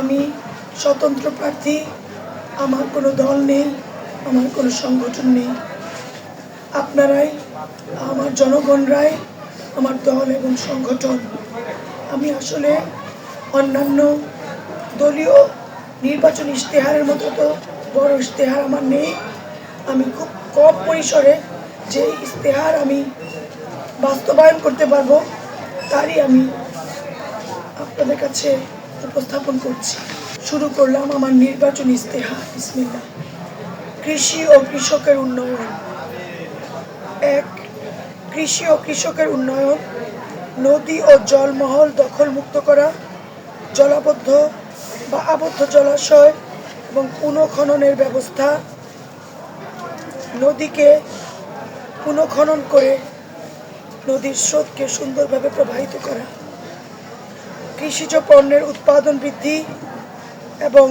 আমি স্বতন্ত্র প্রার্থী, আমার কোনো দল নেই, আমার কোনো সংগঠন নেই। আপনারাই, আমার জনগণরাই আমার দল এবং সংগঠন। আমি আসলে অন্যান্য দলীয় নির্বাচনী ইশতেহারের মতো তো বড় ইশতেহার আমার নেই। আমি খুব কম পরিসরে যে ইশতেহার আমি বাস্তবায়ন করতে পারবো তারই আমি আপনাদের কাছে উপস্থাপন করছি। শুরু করলাম আমার নির্বাচনী ইশতেহার। বিসমিল্লাহ। কৃষি ও কৃষকের উন্নয়ন। ১. কৃষি ও কৃষকের উন্নয়ন। নদী ও জলমহল দখলমুক্ত করা, জলাবদ্ধ বা আবদ্ধ জলাশয় এবং পুনঃখননের ব্যবস্থা, নদীকে পুনঃখনন করে নদীর স্রোতকে সুন্দরভাবে প্রবাহিত করা, কৃষিজ পণ্যের উৎপাদন বৃদ্ধি এবং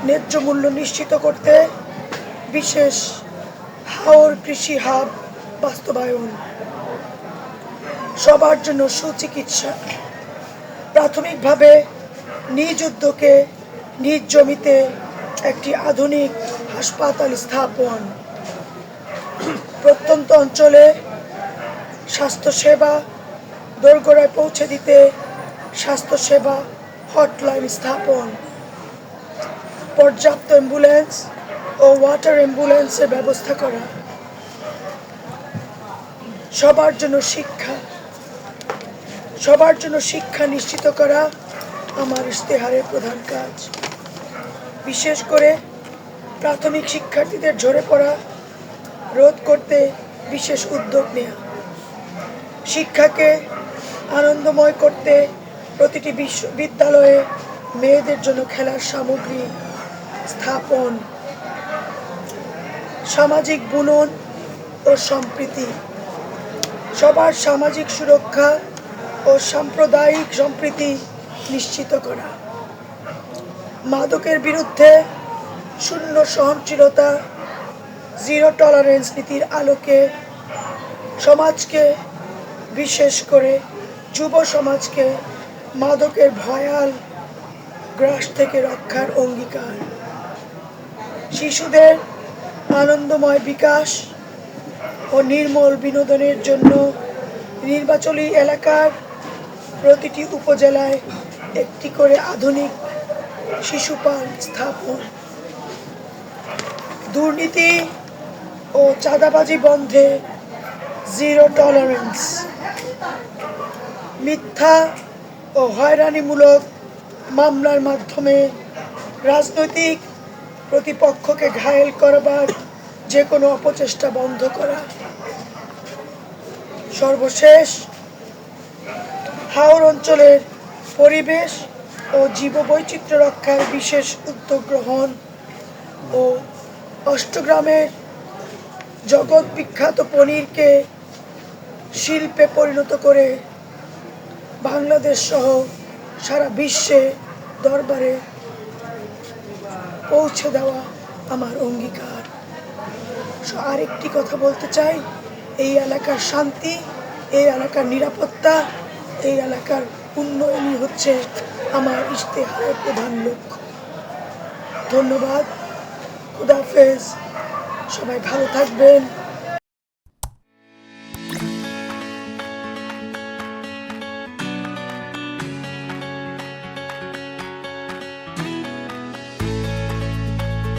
ন্যায্য মূল্য নিশ্চিত করতে বিশেষ হাওর কৃষি হাব বাস্তবায়ন, সবার জন্য সুচিকিৎসা, প্রাথমিকভাবে নিজ উদ্যোগে নিজ জমিতে একটি আধুনিক হাসপাতাল স্থাপন, প্রত্যন্ত অঞ্চলে স্বাস্থ্যসেবা দোরগোড়ায় পৌঁছে দিতে স্বাস্থ্যসেবা হটলাইন স্থাপন, পর্যাপ্ত অ্যাম্বুলেন্স ও ওয়াটার অ্যাম্বুলেন্সের ব্যবস্থা করা, সবার জন্য শিক্ষা নিশ্চিত করা আমার ইশতেহারের প্রধান কাজ। বিশেষ করে প্রাথমিক শিক্ষার্থীদের ঝরে পড়া রোধ করতে বিশেষ উদ্যোগ নেওয়া, শিক্ষাকে আনন্দময় করতে প্রতিটি বিদ্যালয়ে মেয়েদের জন্য খেলার সামগ্রী স্থাপন, সামাজিক বুনন ও সম্প্রীতি, সবার সামাজিক সুরক্ষা ও সাম্প্রদায়িক সম্প্রীতি নিশ্চিত করা, মাদকের বিরুদ্ধে শূন্য সহনশীলতা জিরো টলারেন্স নীতির আলোকে সমাজকে, বিশেষ করে যুব সমাজকে মাদকের ভয়াল গ্রাস থেকে রক্ষার অঙ্গীকার, শিশুদের আনন্দময় বিকাশ ও নির্মল বিনোদনের জন্য নির্বাচনী এলাকার প্রতিটি উপজেলায় একটি করে আধুনিক শিশু পার্ক স্থাপন, দুর্নীতি ও চাঁদাবাজি বন্ধে জিরো টলারেন্স, মিথ্যা ও হয়রানিমূলক মামলার মাধ্যমে রাজনৈতিক প্রতিপক্ষকে ঘায়েল করবার যে কোনো অপচেষ্টা বন্ধ করা, সর্বশেষ হাওর অঞ্চলের পরিবেশ ও জীববৈচিত্র্য রক্ষার বিশেষ উদ্যোগ গ্রহণ ও অষ্টগ্রামের জগৎ বিখ্যাত পনিরকে শিল্পে পরিণত করে বাংলাদেশ সহ সারা বিশ্বে দরবারে পৌঁছে দেওয়া আমার অঙ্গীকার। আরেকটি কথা বলতে চাই, এই এলাকার শান্তি, এই এলাকার নিরাপত্তা, এই এলাকার উন্নয়নই হচ্ছে আমার ইশতেহারের প্রধান লক্ষ্য। ধন্যবাদ। খুদাহাফেজ। সবাই ভালো থাকবেন।